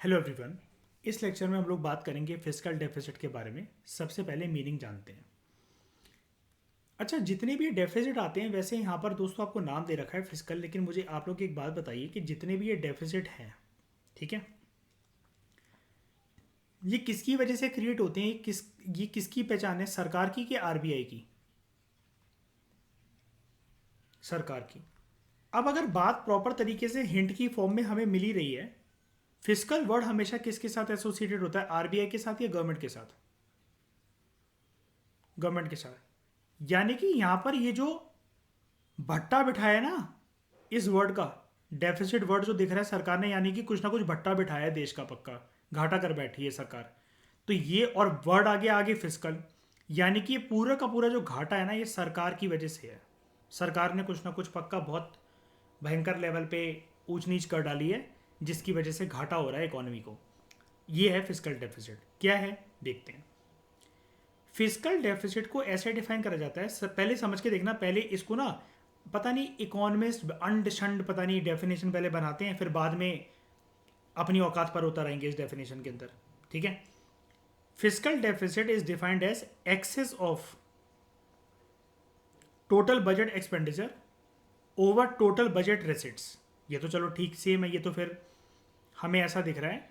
Hello everyone. इस lecture में हम लोग बात करेंगे फिस्कल डेफिसिट के बारे में। सबसे पहले मीनिंग जानते हैं। अच्छा, जितने भी डेफिसिट आते हैं, वैसे यहाँ पर दोस्तों आपको नाम दे रखा है फिस्कल, लेकिन मुझे आप लोग एक बात बताइए कि जितने भी ये डेफिसिट हैं, ठीक है, ये किसकी वजह से क्रिएट होते हैं? ये किसकी पहचान है, सरकार की कि आरबीआई की? सरकार की। अब अगर बात प्रॉपर तरीके से हिंट की फॉर्म में हमें मिल ही रही है, फिस्कल वर्ड हमेशा किसके साथ एसोसिएटेड होता है? आरबीआई के साथ या गवर्नमेंट के साथ? गवर्नमेंट के साथ। यानी कि यहां पर ये जो भट्टा बिठाया है ना, इस वर्ड का डेफिसिट वर्ड जो दिख रहा है सरकार ने, यानी कि कुछ ना कुछ भट्टा बिठाया है देश का, पक्का घाटा कर बैठी है सरकार। तो ये और वर्ड आगे आगे फिस्कल, यानी कि ये पूरा का पूरा जो घाटा है ना, ये सरकार की वजह से है। सरकार ने कुछ ना कुछ पक्का बहुत भयंकर लेवल पे ऊंच नीच कर डाली है, जिसकी वजह से घाटा हो रहा है इकोनॉमी को। ये है फिस्कल डेफिसिट। क्या है देखते हैं। फिस्कल डेफिसिट को ऐसे डिफाइन करा जाता है, पहले समझ के देखना। पहले इसको ना, पता नहीं इकोनॉमिस्ट अंड शंड पता नहीं डेफिनेशन पहले बनाते हैं, फिर बाद में अपनी औकात पर उतर आएंगे इस डेफिनेशन के अंदर। ठीक है। Fiscal deficit is defined as excess of total budget expenditure over total budget receipts. ये तो चलो ठीक सेम है, ये तो फिर हमें ऐसा दिख रहा है,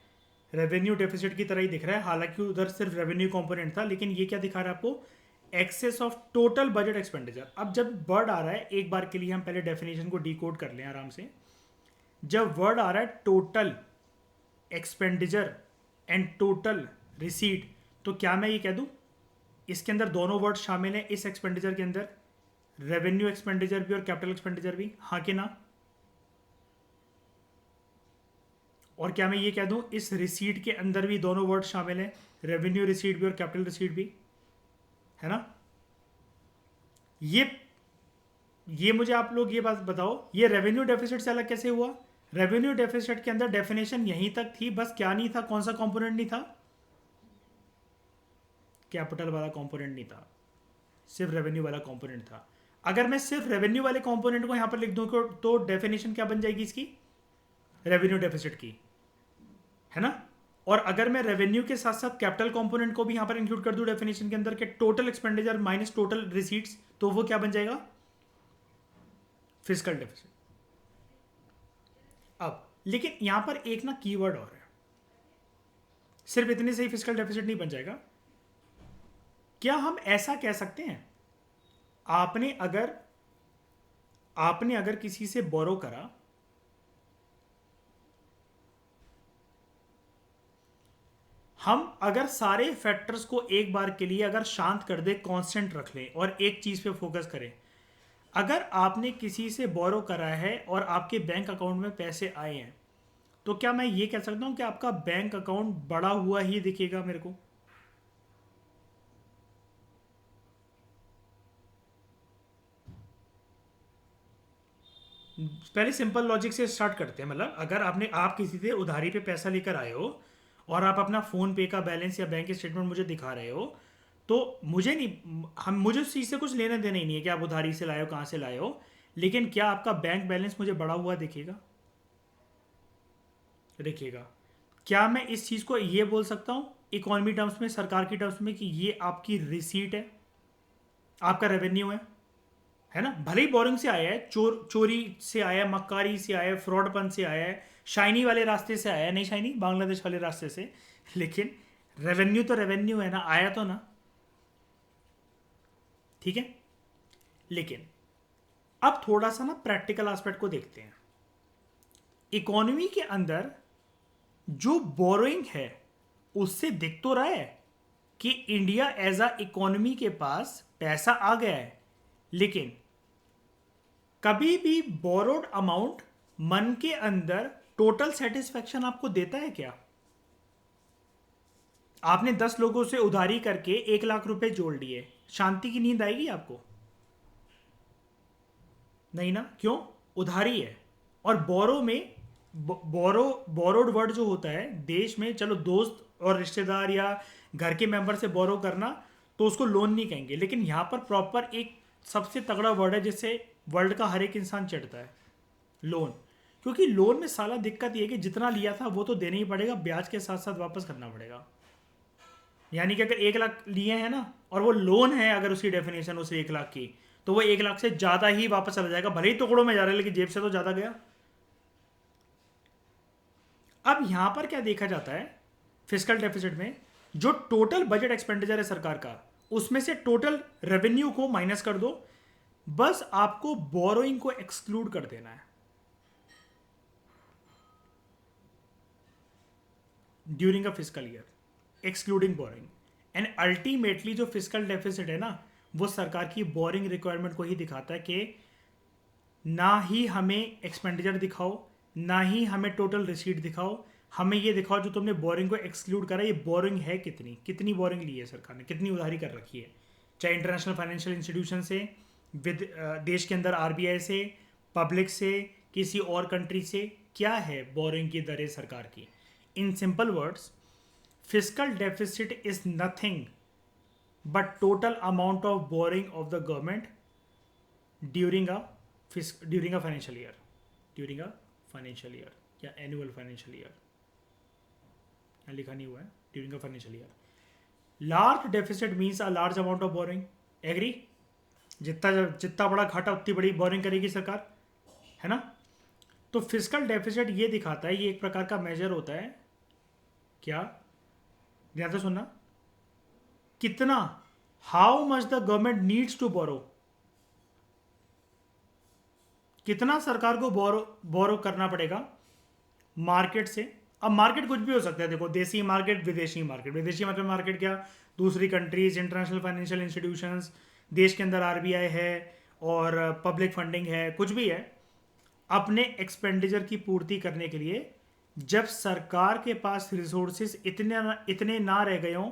रेवेन्यू डेफिसिट की तरह ही दिख रहा है। हालांकि उधर सिर्फ रेवेन्यू कंपोनेंट था, लेकिन ये क्या दिखा रहा है आपको? Excess of total budget expenditure. अब जब वर्ड आ रहा है, एक बार के लिए हम पहले डेफिनेशन को डिकोड कर लें आराम से। जब वर्ड आ रहा है total expenditure and total receipt, तो क्या मैं ये कह दूं इसके अंदर दोनों वर्ड शामिल हैं? इस एक्सपेंडिचर के अंदर रेवेन्यू एक्सपेंडिचर भी और कैपिटल एक्सपेंडिचर भी, हाँ कि ना? और क्या मैं ये कह दूं इस रिसीट के अंदर भी दोनों वर्ड शामिल हैं, रेवेन्यू रिसीट भी और कैपिटल रिसीट भी, है ना? ये मुझे आप लोग ये बात बताओ, ये रेवेन्यू डेफिसिट से अलग कैसे हुआ? रेवेन्यू डेफिसिट के अंदर डेफिनेशन यहीं तक थी, बस क्या नहीं था, कौन सा कंपोनेंट नहीं था? कैपिटल वाला कंपोनेंट नहीं था, सिर्फ रेवेन्यू वाला कंपोनेंट था। अगर मैं सिर्फ रेवेन्यू वाले कंपोनेंट को यहां पर लिख दूं तो डेफिनेशन क्या बन जाएगी इसकी? रेवेन्यू डेफिसिट की, है ना? और अगर मैं रेवेन्यू के साथ साथ कैपिटल कंपोनेंट को भी यहां पर इंक्लूड कर दूं डेफिनेशन के अंदर के total expenditure minus total receipts, तो वो क्या बन जाएगा? Physical deficit. अब लेकिन यहां पर एक ना कीवर्ड और है, सिर्फ इतने से ही फिजिकल डेफिसिट नहीं बन जाएगा। क्या हम ऐसा कह सकते हैं, आपने अगर किसी से बोरो करा, हम अगर सारे फैक्टर्स को एक बार के लिए अगर शांत कर दे, कांस्टेंट रख लें और एक चीज पे फोकस करें, अगर आपने किसी से बोरो करा है और आपके बैंक अकाउंट में पैसे आए हैं, तो क्या मैं ये कह सकता हूं कि आपका बैंक अकाउंट बढ़ा हुआ ही दिखेगा मेरे को? पहले सिंपल लॉजिक से स्टार्ट करते हैं। मतलब अगर आप किसी से उधारी पे पैसा लेकर आए हो और आप अपना फोन पे का बैलेंस या बैंक स्टेटमेंट मुझे दिखा रहे हो, तो मुझे उस चीज़ से कुछ लेना देना ही नहीं है कि आप उधारी से लाए हो, कहाँ से लाए हो। लेकिन क्या आपका बैंक बैलेंस मुझे बढ़ा हुआ दिखेगा? दिखेगा। क्या मैं इस चीज़ को ये बोल सकता हूँ इकोनॉमी टर्म्स में, सरकार की टर्म्स में, कि ये आपकी रिसीट है, आपका रेवेन्यू है ना? भले ही बोरिंग से आया है, चोरी से आया है, मक्कारी से आया है, फ्रॉडपन से आया है, शाइनी वाले रास्ते से आया है, नहीं शाइनी बांग्लादेश वाले रास्ते से, लेकिन रेवेन्यू तो रेवेन्यू है ना, आया तो ना। ठीक है। लेकिन अब थोड़ा सा ना प्रैक्टिकल एस्पेक्ट को देखते हैं। इकोनॉमी के अंदर जो बोरोइंग है, उससे दिख तो रहा है कि इंडिया एज अ इकोनॉमी के पास पैसा आ गया है, लेकिन कभी भी बोरोड अमाउंट मन के अंदर टोटल सेटिस्फेक्शन आपको देता है क्या? आपने 10 लोगों से उधारी करके 1 लाख रुपए जोड़ लिए, शांति की नींद आएगी आपको? नहीं ना। क्यों? उधारी है। और बोरो में बोरोड वर्ड जो होता है देश में, चलो दोस्त और रिश्तेदार या घर के मेंबर से बोरो करना, तो उसको लोन नहीं कहेंगे, लेकिन यहां पर प्रॉपर एक सबसे तगड़ा वर्ड है जिससे वर्ल्ड का हर एक इंसान चिढ़ता है, लोन। क्योंकि लोन में साला दिक्कत ये है कि जितना लिया था वो तो देना ही पड़ेगा, ब्याज के साथ साथ वापस करना पड़ेगा। यानी कि अगर 1 लाख लिए हैं ना और वो लोन है, अगर उसकी डेफिनेशन उस 1 लाख की, तो वो 1 लाख से ज़्यादा ही वापस चला जाएगा, भले ही टुकड़ों में जा रहा है लेकिन जेब से तो ज़्यादा गया। अब यहां पर क्या देखा जाता है फिस्कल डेफिसिट में, जो टोटल बजट एक्सपेंडिचर है सरकार का, उसमें से टोटल रेवेन्यू को माइनस कर दो, बस आपको बोरोइंग को एक्सक्लूड कर देना है during a fiscal year, excluding boring. And ultimately जो फिस्कल डेफिसिट है ना, वो सरकार की बोरिंग रिक्वायरमेंट को ही दिखाता है कि ना ही हमें एक्सपेंडिचर दिखाओ, ना ही हमें टोटल रिसीट दिखाओ, हमें ये दिखाओ जो तुमने बोरिंग को एक्सक्लूड करा, ये बोरिंग है कितनी, कितनी बोरिंग ली है सरकार ने, कितनी उधारी कर रखी है, चाहे इंटरनेशनल फाइनेंशियल इंस्टीट्यूशन से, विद देश के अंदर आरबीआई से, पब्लिक से, किसी और कंट्री से, क्या है बोरिंग की दरें सरकार की। In simple words, fiscal deficit is nothing but total amount of borrowing of the government during a financial year, during a financial year या annual financial year, यहाँ लिखा नहीं हुआ है, during a financial year. Large deficit means a large amount of borrowing. Agree? जितना जितना बड़ा घाटा उतनी बड़ी बोरिंग करेगी सरकार, है ना। तो फिस्कल डेफिसिट ये दिखाता है, ये एक प्रकार का मेजर होता है, क्या, ध्यान से सुनना, कितना, how much the government needs to borrow, कितना सरकार को बोरो करना पड़ेगा मार्केट से। अब मार्केट कुछ भी हो सकता है, देखो, देसी मार्केट, विदेशी मार्केट। विदेशी मतलब मार्केट क्या, दूसरी कंट्रीज, इंटरनेशनल फाइनेंशियल इंस्टीट्यूशंस, देश के अंदर आरबीआई है और पब्लिक फंडिंग है, कुछ भी है। अपने एक्सपेंडिचर की पूर्ति करने के लिए जब सरकार के पास रिसोर्सेज इतने ना रह गए हों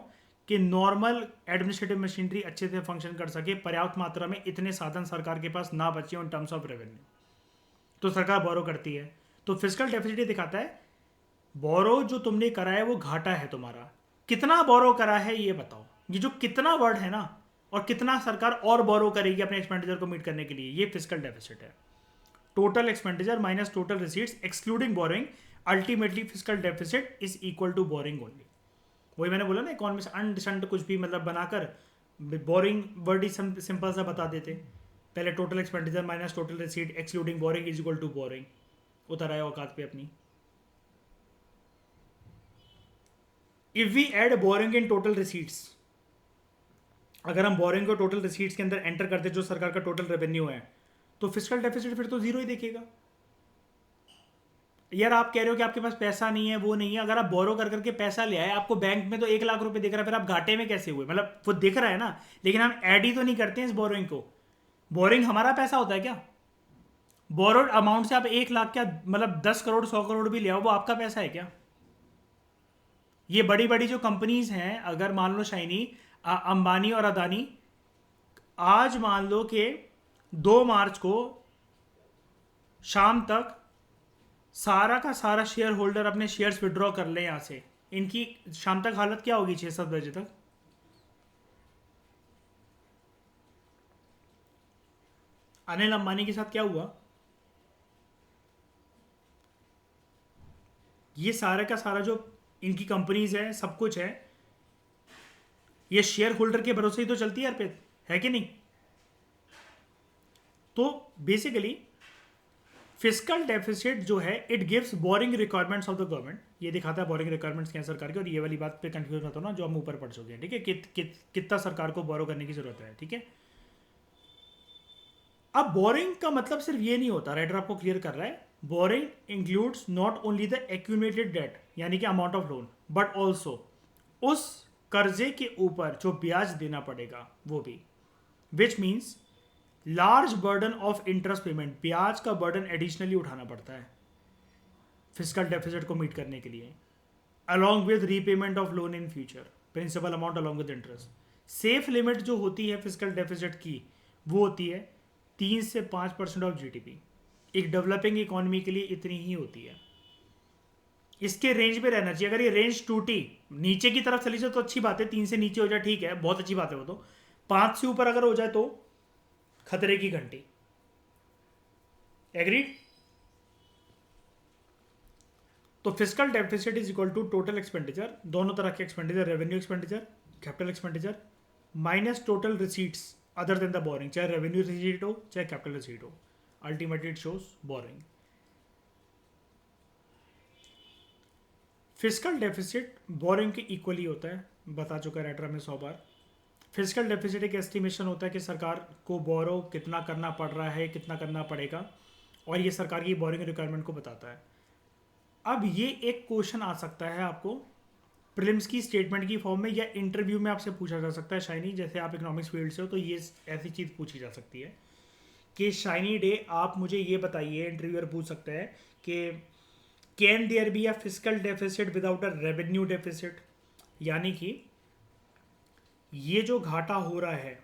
कि नॉर्मल एडमिनिस्ट्रेटिव मशीनरी अच्छे से फंक्शन कर सके, पर्याप्त मात्रा में इतने साधन सरकार के पास ना बचे इन टर्म्स ऑफ रेवेन्यू, तो सरकार बोरो करती है। तो फिस्कल डेफिसिट दिखाता है बोरो जो तुमने करा है वो घाटा है तुम्हारा, कितना बोरो करा है ये बताओ। ये जो कितना वर्ड है ना, और कितना सरकार और बोरो करेगी अपने एक्सपेंडिचर को मीट करने के लिए, ये फिस्कल डेफिसिट है। Total expenditure minus total receipts excluding borrowing, ultimately fiscal deficit is equal to borrowing only. वही मैंने बोला ना, इकोनॉमी से अनडिसेंट कुछ भी मतलब बनाकर बोरिंग वर्ड ही सिंपल सा बता देते। पहले total expenditure minus total receipt excluding borrowing is equal to borrowing, उतर आया औकात पे अपनी। If we add borrowing in total receipts, अगर हम बोरिंग को टोटल रिसीट्स के अंदर एंटर करते जो सरकार का टोटल रेवेन्यू है, तो फिस्कल डेफिसिट फिर तो जीरो ही देखेगा। यार आप कह रहे हो कि आपके पास पैसा नहीं है, वो नहीं है, अगर आप बोरो कर करके पैसा ले आए, आपको बैंक में तो 1 लाख रुपए दिख रहा है, फिर आप घाटे में कैसे हुए, मतलब वो दिख रहा है ना, लेकिन हम ऐड ही तो नहीं करते हैं इस बोरोइंग को। बोरिंग हमारा पैसा होता है क्या? बोरोड अमाउंट से आप 1 लाख क्या, मतलब 10 करोड़ 100 करोड़ भी ले आओ, वो आपका पैसा है क्या? ये बड़ी बड़ी जो कंपनीज हैं, अगर मान लो शाइनी, अंबानी और अदानी, आज मान लो कि 2 मार्च को शाम तक सारा का सारा शेयर होल्डर अपने शेयर्स विड्रॉ कर ले यहां से, इनकी शाम तक हालत क्या होगी 6-7 बजे तक? अनिल अंबानी के साथ क्या हुआ? ये सारा का सारा जो इनकी कंपनीज है, सब कुछ है, ये शेयर होल्डर के भरोसे ही तो चलती है अर्पित, है कि नहीं? तो बेसिकली फिस्कल डेफिसिट जो है, it gives boring requirements of the government, ये दिखाता है बोरिंग रिक्वायरमेंट्स क्या है सरकार की। और ये वाली बात पे कंफ्यूज मत हो ना, जो हम ऊपर पढ़ चुके हैं, ठीक है, कितना सरकार को बोरो करने की जरूरत है, ठीक है। अब बोरिंग का मतलब सिर्फ ये नहीं होता, राइटर आपको क्लियर कर रहा है, borrowing includes not only the accumulated debt यानी कि amount of loan, but also उस कर्जे के ऊपर जो ब्याज देना पड़ेगा वो भी, which means large burden of interest payment, ब्याज का बर्डन एडिशनली उठाना पड़ता है फिस्कल डेफिसिट को मीट करने के लिए, along with repayment of loan in future, principal amount along with interest. Safe limit जो होती है फिस्कल डेफिसिट की, वो होती है 3 से 5% ऑफ जीडीपी। एक डेवलपिंग इकोनॉमी के लिए इतनी ही होती है, इसके रेंज में रहना चाहिए। अगर ये रेंज टूटी, नीचे की तरफ चली जाए तो अच्छी बात है, 3 से नीचे हो जाए ठीक है, बहुत अच्छी बात है वो तो, 5 से ऊपर अगर हो जाए तो खतरे की घंटी। एग्रीड? तो fiscal deficit is equal to total expenditure, दोनों तरह के expenditure, revenue expenditure, capital expenditure, minus total receipts other than the borrowing, चाहे रेवेन्यू रिसीट हो चाहे कैपिटल रिसीट हो, ultimately it shows borrowing. Fiscal deficit borrowing के equally होता है, बता चुका है राइटर में 100 बार। फिजिकल डेफिसिट एक एस्टिमेशन होता है कि सरकार को बोरो कितना करना पड़ रहा है, कितना करना पड़ेगा, और ये सरकार की बोरिंग रिक्वायरमेंट को बताता है। अब ये एक क्वेश्चन आ सकता है आपको प्रीलिम्स की स्टेटमेंट की फॉर्म में, या इंटरव्यू में आपसे पूछा जा सकता है। शाइनी, जैसे आप इकोनॉमिक्स फील्ड से हो तो ये ऐसी चीज़ पूछी जा सकती है कि शाइनी डे आप मुझे ये बताइए, इंटरव्यूअर पूछ सकता है कि can there be a fiscal deficit without a revenue deficit, यानी कि ये जो घाटा हो रहा है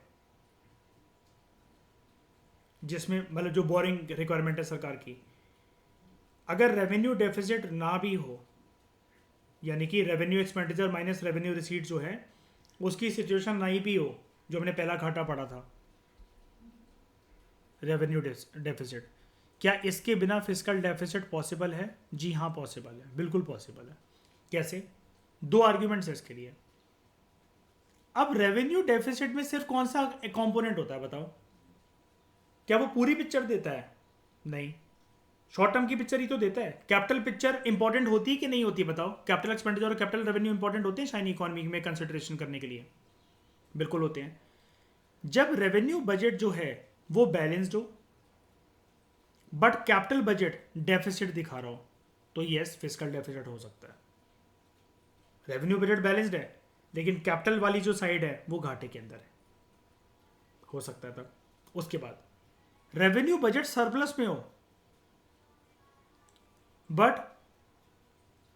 जिसमें मतलब जो बोरिंग रिक्वायरमेंट है सरकार की, अगर रेवेन्यू डेफिसिट ना भी हो, यानी कि revenue expenditure minus revenue receipt जो है उसकी सिचुएशन नहीं भी हो, जो हमने पहला घाटा पढ़ा था रेवेन्यू डेफिसिट, क्या इसके बिना फिजिकल डेफिसिट पॉसिबल है? जी हाँ पॉसिबल है, बिल्कुल पॉसिबल है। कैसे? दो आर्ग्यूमेंट्स है इसके लिए। अब रेवेन्यू डेफिसिट में सिर्फ कौन सा कंपोनेंट होता है बताओ? क्या वो पूरी पिक्चर देता है? नहीं, शॉर्ट टर्म की पिक्चर ही तो देता है। कैपिटल पिक्चर इंपॉर्टेंट होती है कि नहीं होती बताओ? कैपिटल एक्सपेंडिचर और कैपिटल रेवेन्यू इंपॉर्टेंट होते हैं शाइनी इकोनॉमी में कंसिडरेशन करने के लिए? बिल्कुल होते हैं। जब रेवेन्यू बजट जो है वो बैलेंस्ड हो बट कैपिटल बजट डेफिसिट दिखा रहा हो, तो यस फिजिकल डेफिसिट हो सकता है। रेवेन्यू बजट बैलेंस्ड है लेकिन कैपिटल वाली जो साइड है वो घाटे के अंदर है, हो सकता है तब। उसके बाद रेवेन्यू बजट सरप्लस में हो बट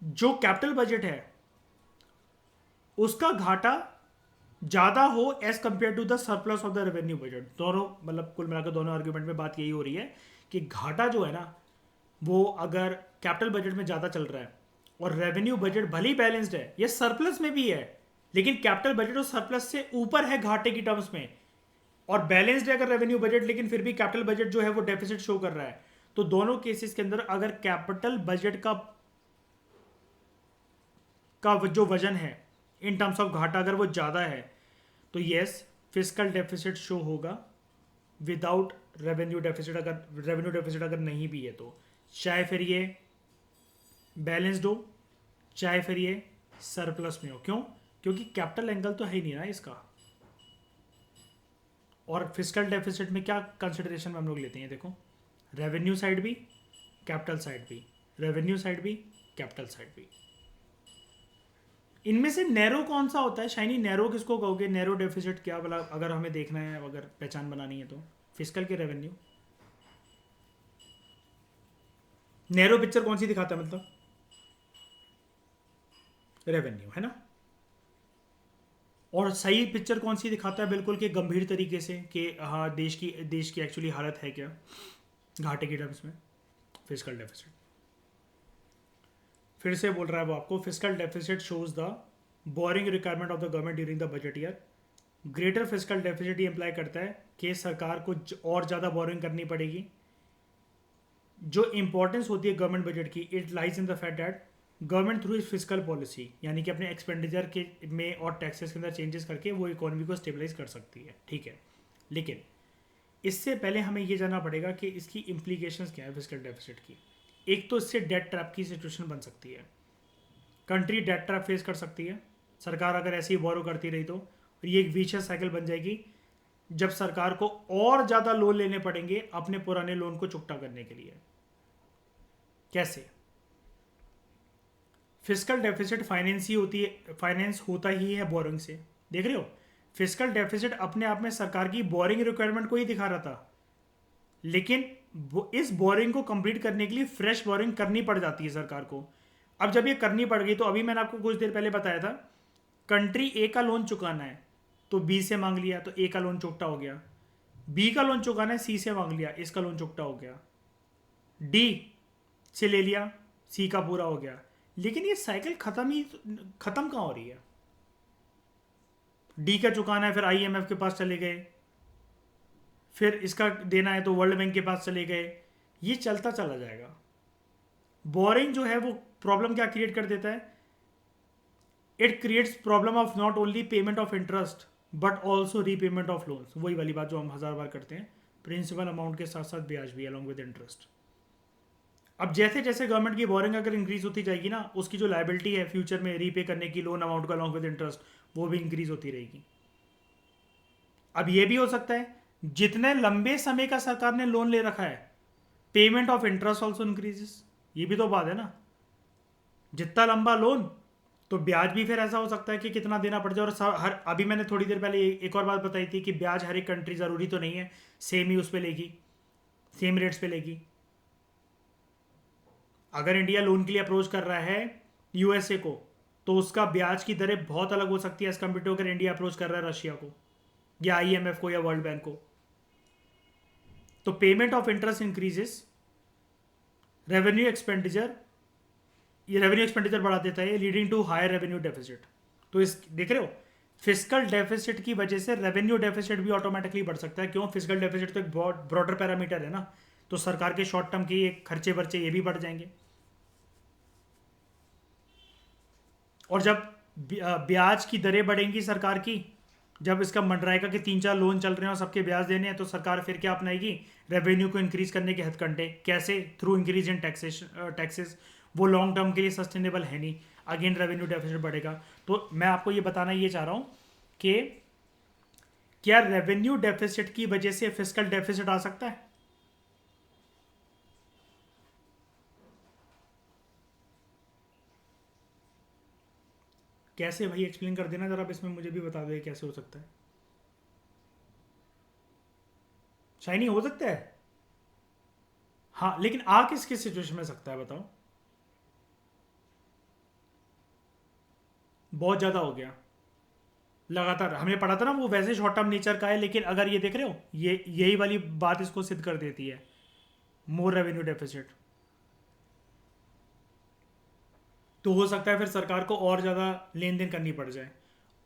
जो कैपिटल बजट है उसका घाटा ज्यादा हो as compare to the surplus of the revenue budget. दोनों मतलब कुल मिलाकर दोनों आर्ग्यूमेंट में बात यही हो रही है कि घाटा जो है ना वो अगर कैपिटल बजट में ज्यादा चल रहा है और रेवेन्यू बजट भले ही बैलेंस्ड है, ये सरप्लस में भी है लेकिन कैपिटल बजट और सरप्लस से ऊपर है घाटे की टर्म्स में, और बैलेंस्ड है अगर रेवेन्यू बजट लेकिन फिर भी कैपिटल बजट जो है वो डेफिसिट शो कर रहा है, तो दोनों केसेस के अंदर अगर कैपिटल बजट का जो वजन है इन टर्म्स ऑफ घाटा अगर वो ज़्यादा है तो यस फिजिकल डेफिसिट शो होगा विदाउट रेवेन्यू डेफिसिट। अगर रेवेन्यू डेफिसिट अगर नहीं भी है तो चाहे फिर ये बैलेंस्ड हो चाहे फिर ये सरप्लस में हो। क्यों? क्योंकि कैपिटल एंगल तो है ही नहीं ना इसका। और फिजिकल डेफिसिट में क्या कंसिडरेशन में हम लोग लेते हैं, देखो रेवेन्यू साइड भी कैपिटल साइड भी, रेवेन्यू साइड भी कैपिटल साइड भी। इनमें से नैरो कौन सा होता है शाइनी? नैरो किसको कहोगे? नैरो डेफिसिट क्या वाला अगर हमें देखना है, अगर पहचान बनानी है तो फिजिकल के रेवेन्यू। नैरो पिक्चर कौन सी दिखाता है? मतलब रेवेन्यू है ना। और सही पिक्चर कौन सी दिखाता है बिल्कुल के गंभीर तरीके से कि हाँ देश की एक्चुअली हालत है क्या घाटे की टर्म्स में? Physical deficit. फिर से बोल रहा है वो आपको, physical deficit shows the boring requirement of the government during the budget year. Greater physical deficit ये इंप्लाई करता है कि सरकार को और ज़्यादा बोरिंग करनी पड़ेगी। जो इंपॉर्टेंस होती है गवर्नमेंट बजट की, it lies in the fact that government through is physical policy, यानी कि अपने एक्सपेंडिचर के में और टैक्सेस के अंदर चेंजेस करके वो इकोनॉमी को स्टेबलाइज कर सकती है, ठीक है। लेकिन इससे पहले हमें ये जानना पड़ेगा कि इसकी इम्प्लीकेशंस क्या है फिजिकल डेफिसिट की। एक तो इससे डेट ट्रैप की सिचुएशन बन सकती है, कंट्री डेट ट्रैप फेस कर सकती है सरकार अगर ऐसे ही बोरो करती रही तो। और ये एक विशियस साइकिल बन जाएगी जब सरकार को और ज़्यादा लोन लेने पड़ेंगे अपने पुराने लोन को चुकता करने के लिए। कैसे? फिजिकल डेफिसिट फाइनेंस ही होती है, फाइनेंस होता ही है बोरिंग से। देख रहे हो, फिजिकल डेफिसिट अपने आप में सरकार की बोरिंग रिक्वायरमेंट को ही दिखा रहा था, लेकिन इस बोरिंग को कंप्लीट करने के लिए फ्रेश बोरिंग करनी पड़ जाती है सरकार को। अब जब ये करनी पड़ गई तो अभी मैंने आपको कुछ देर पहले बताया था कंट्री ए का लोन चुकाना है तो बी से मांग लिया तो ए का लोन चुकता हो गया, बी का लोन चुकाना है सी से मांग लिया, इसका लोन चुकता हो गया, डी से ले लिया सी का पूरा हो गया। लेकिन ये साइकिल खत्म कहाँ हो रही है? डी का चुकाना है फिर आईएमएफ के पास चले गए, फिर इसका देना है तो वर्ल्ड बैंक के पास चले गए, ये चलता चला जाएगा। बोरिंग जो है वो प्रॉब्लम क्या क्रिएट कर देता है? It creates problem of not only payment of interest but also repayment of loans. वही वाली बात जो हम 1000 बार करते हैं, प्रिंसिपल अमाउंट के साथ साथ ब्याज भी अलॉन्ग विद इंटरेस्ट। अब जैसे जैसे गवर्नमेंट की बोरिंग अगर इंक्रीज होती जाएगी ना, उसकी जो लाइबिलिटी है फ्यूचर में रीपे करने की लोन अमाउंट का अलॉन्ग विद इंटरेस्ट, वो भी इंक्रीज होती रहेगी। अब ये भी हो सकता है जितने लंबे समय का सरकार ने लोन ले रखा है, payment of interest also increases. ये भी तो बात है ना, जितना लंबा लोन तो ब्याज भी फिर ऐसा हो सकता है कि कितना देना पड़ जाए। और हर अभी मैंने थोड़ी देर पहले एक और बात बताई थी कि ब्याज हर एक कंट्री ज़रूरी तो नहीं है सेम ही उस पर लेगी, सेम रेट्स पे लेगी। अगर इंडिया लोन के लिए अप्रोच कर रहा है यूएसए को, तो उसका ब्याज की दरें बहुत अलग हो सकती है एज कम्पेयर टू अगर इंडिया अप्रोच कर रहा है रशिया को या आईएमएफ को या वर्ल्ड बैंक को। तो payment of interest increases, revenue expenditure, ये रेवेन्यू एक्सपेंडिचर बढ़ा देता है, leading to higher revenue deficit. तो इस देख रहे हो, फिजिकल डेफिसिट की वजह से रेवेन्यू डेफिसिट भी ऑटोमेटिकली बढ़ सकता है। क्यों? फिजिकल डेफिसिट तो एक बहुत ब्रॉडर पैरामीटर है ना, तो सरकार के शॉर्ट टर्म के ये खर्चे वर्चे ये भी बढ़ जाएंगे। और जब ब्याज की दरें बढ़ेंगी सरकार की, जब इसका मनरेगा के 3-4 लोन चल रहे हैं और सबके ब्याज देने हैं, तो सरकार फिर क्या अपनाएगी? रेवेन्यू को इंक्रीज करने के हथकंडे। कैसे? Through increase in taxes. वो लॉन्ग टर्म के लिए सस्टेनेबल है नहीं, अगेन रेवेन्यू डेफिसिट बढ़ेगा। तो मैं आपको ये बताना ये चाह रहा हूँ कि क्या रेवेन्यू डेफिसिट की वजह से फिस्कल डेफिसिट आ सकता है? कैसे भाई, एक्सप्लेन कर देना जरा, अब इसमें मुझे भी बता दो कैसे हो सकता है। शाइनी हो सकता है, हाँ, लेकिन आ किस किस सिचुएशन में सकता है बताओ? बहुत ज़्यादा हो गया, लगातार हमने पढ़ा था ना, वो वैसे शॉर्ट टर्म नेचर का है, लेकिन अगर ये देख रहे हो, ये यही वाली बात इसको सिद्ध कर देती है, मोर रेवेन्यू डेफिसिट। तो हो सकता है फिर सरकार को और ज़्यादा लेन देन करनी पड़ जाए।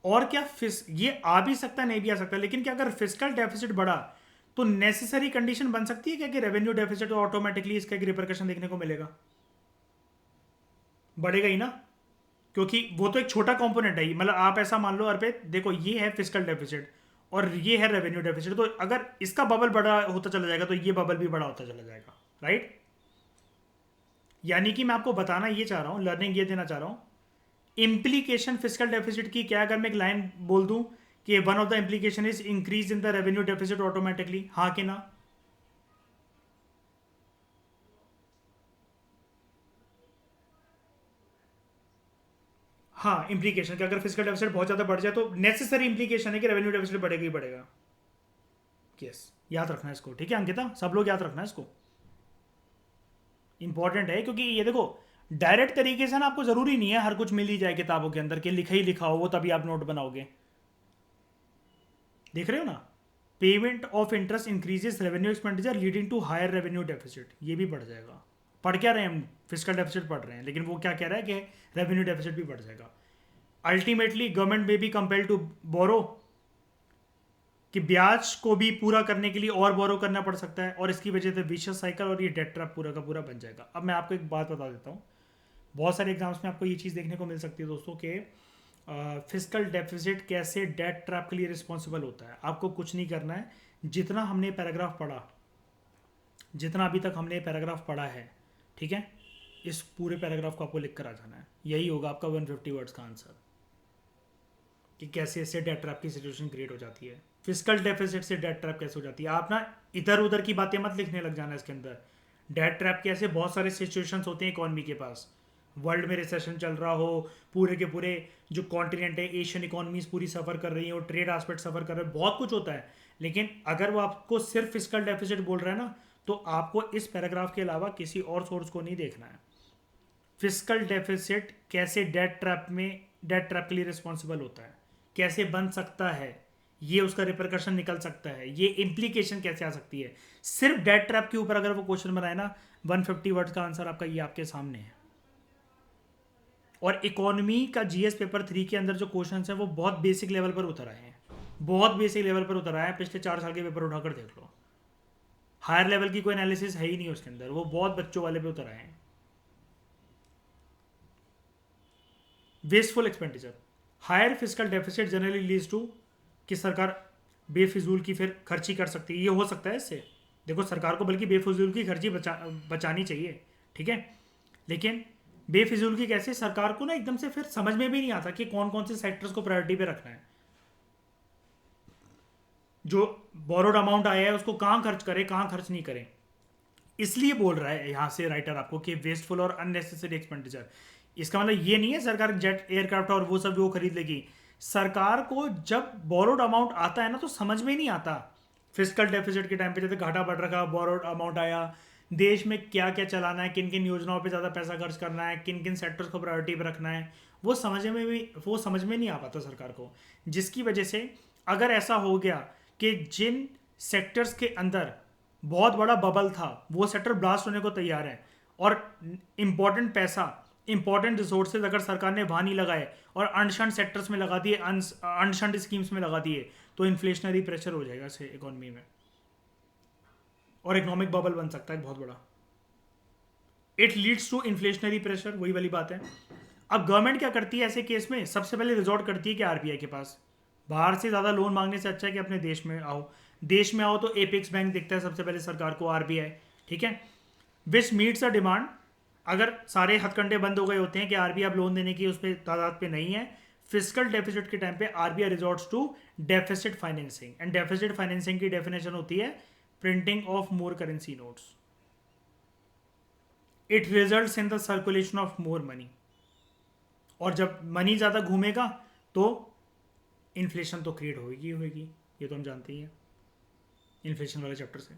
और क्या फिस ये आ भी सकता है, नहीं भी आ सकता, लेकिन क्या अगर फिजिकल डेफिसिट बढ़ा तो नेसेसरी कंडीशन बन सकती है क्या कि रेवेन्यू डेफिसिट ऑटोमेटिकली इसका एक रिपरकशन देखने को मिलेगा? बढ़ेगा ही ना, क्योंकि वो तो एक छोटा कंपोनेंट है। मतलब आप ऐसा मान लो अर्पित, देखो ये है फिजिकल डेफिसिट और ये है रेवेन्यू डेफिसिट, तो अगर इसका बबल बड़ा होता चला जाएगा तो ये बबल भी बड़ा होता चला जाएगा, राइट? यानी कि मैं आपको बताना ये चाह रहा हूँ, लर्निंग ये देना चाह रहा हूँ, इम्प्लीकेशन फिजिकल डेफिसिट की क्या, अगर मैं एक लाइन बोल दूं कि one of the implication is increase in the revenue deficit automatically, हाँ कि ना? हाँ, इम्प्लीकेशन कि अगर फिजिकल डेफिसिट बहुत ज़्यादा बढ़ जाए तो नेसेसरी इम्प्लीकेशन है कि रेवेन्यू डेफिसिट बढ़ेगा ही बढ़ेगा। यस, याद रखना है इसको, ठीक है अंकिता, सब लोग याद रखना है इसको, इंपॉर्टेंट है। क्योंकि ये देखो, डायरेक्ट तरीके से ना आपको ज़रूरी नहीं है हर कुछ मिल ही जाए किताबों के अंदर के लिखा ही लिखा हो वो तभी आप नोट बनाओगे। देख रहे हो ना, payment of interest increases revenue expenditure leading to higher revenue deficit, ये भी बढ़ जाएगा। पढ़ क्या रहे हैं हम? फिजिकल डेफिसिट पढ़ रहे हैं, लेकिन वो क्या कह रहा है कि रेवेन्यू डेफिसिट भी बढ़ जाएगा। अल्टीमेटली गवर्नमेंट में भी कंपेल टू बोरो, कि ब्याज को भी पूरा करने के लिए और बोरो करना पड़ सकता है, और इसकी वजह से विशियस साइकिल और ये डेट ट्रैप पूरा का पूरा बन जाएगा। अब मैं आपको एक बात बता देता हूँ, बहुत सारे एग्जाम्स में आपको ये चीज़ देखने को मिल सकती है दोस्तों कि फिजिकल डेफिसिट कैसे डेट ट्रैप के लिए रिस्पॉन्सिबल होता है। आपको कुछ नहीं करना है, जितना हमने पैराग्राफ पढ़ा, जितना अभी तक हमने पैराग्राफ पढ़ा है, ठीक है, इस पूरे पैराग्राफ को आपको लिख कर आ जाना है। यही होगा आपका 150 वर्ड्स का आंसर, कि कैसे इससे डेट ट्रैप की सिचुएशन क्रिएट हो जाती है, फिजिकल डेफिसिट से डेट ट्रैप कैसे हो जाती है। आप ना इधर उधर की बातें मत लिखने लग जाना इसके अंदर। डेट ट्रैप के ऐसे बहुत सारे सिचुएशंस होते हैं इकोनॉमी के पास, वर्ल्ड में रिसेशन चल रहा हो, पूरे के पूरे जो कॉन्टिनेंट है, एशियन इकोनॉमीज पूरी सफ़र कर रही है और ट्रेड एस्पेक्ट सफ़र कर रहे हैं, बहुत कुछ होता है। लेकिन अगर वो आपको सिर्फ फिजिकल डेफिसिट बोल रहा है ना, तो आपको इस पैराग्राफ के अलावा किसी और सोर्स को नहीं देखना है। फिजिकल डेफिसिट कैसे डेट ट्रैप में डेट ट्रैप के लिए रिस्पॉन्सिबल होता है, कैसे बन सकता है, ये उसका रिपरकशन निकल सकता है, ये इम्प्लीकेशन कैसे आ सकती है। सिर्फ डेट ट्रैप के ऊपर अगर वो क्वेश्चन बनाए ना, 150 वर्ड्स का आंसर आपका ये आपके सामने है। और इकोनॉमी का जीएस पेपर 3 के अंदर जो क्वेश्चन हैं वो बहुत बेसिक लेवल पर उतर आए हैं, बहुत बेसिक लेवल पर उतर आए हैं। पिछले 4 साल के पेपर उठाकर देख लो, हायर लेवल की कोई एनालिसिस है ही नहीं उसके अंदर, वो बहुत बच्चों वाले पे उतर आए हैं। Wasteful expenditure, higher fiscal deficit generally leads to कि सरकार बेफिजूल की फिर खर्ची कर सकती है, ये हो सकता है इससे। देखो सरकार को बल्कि बेफिजूल की खर्ची बचानी चाहिए, ठीक है, लेकिन बेफिजूल की कैसे, सरकार को ना एकदम से फिर समझ में भी नहीं आता कि कौन कौन से सेक्टर्स को प्रायोरिटी पे रखना है। जो बोरोड अमाउंट आया है उसको कहाँ खर्च करें, कहाँ खर्च नहीं करें। इसलिए बोल रहा है यहाँ से राइटर आपको कि वेस्टफुल और अननेसेसरी एक्सपेंडिचर। इसका मतलब ये नहीं है सरकार जेट एयरक्राफ्ट और वो सब वो खरीद लेगी। सरकार को जब बोरोड अमाउंट आता है ना तो समझ में नहीं आता। फिजिकल डेफिसिट के टाइम पे जैसे घाटा बढ़ रखा, बोरोड अमाउंट आया, देश में क्या क्या चलाना है, किन किन योजनाओं पे ज़्यादा पैसा खर्च करना है, किन किन सेक्टर्स को प्रायोरिटी पे रखना है, वो समझ में नहीं आ पाता सरकार को। जिसकी वजह से अगर ऐसा हो गया कि जिन सेक्टर्स के अंदर बहुत बड़ा बबल था वो सेक्टर ब्लास्ट होने को तैयार है, और इंपॉर्टेंट पैसा, इंपॉर्टेंट रिसोर्सेज अगर सरकार ने वहाँ नहीं लगाए और अनशंड सेक्टर्स में लगा दिए, अनशंड स्कीम्स में लगा दिए, तो इन्फ्लेशनरी प्रेशर हो जाएगा इसे इकोनॉमी में, और इकोनॉमिक बबल बन सकता है बहुत बड़ा। It leads to inflationary pressure, वही वाली बात है। अब गवर्नमेंट क्या करती है ऐसे केस में, सबसे पहले रिजॉर्ट करती है कि आरबीआई के पास। बाहर से ज़्यादा लोन मांगने से अच्छा है कि अपने देश में आओ। देश में आओ तो एपेक्स बैंक दिखता है सबसे पहले सरकार को, आरबीआई, ठीक है, विच मीट्स अ डिमांड। अगर सारे हथकंडे बंद हो गए होते हैं कि आरबीआई अब लोन देने की उस पर तादाद पे नहीं है, फिजिकल डेफिसिट के टाइम पे RBI resorts to deficit financing. And deficit financing की डेफिनेशन होती है printing of more currency notes. It results in the circulation of more money, और जब मनी ज़्यादा घूमेगा तो इन्फ्लेशन तो क्रिएट होगी होगी, ये तो हम जानते ही हैं इन्फ्लेशन वाले चैप्टर से।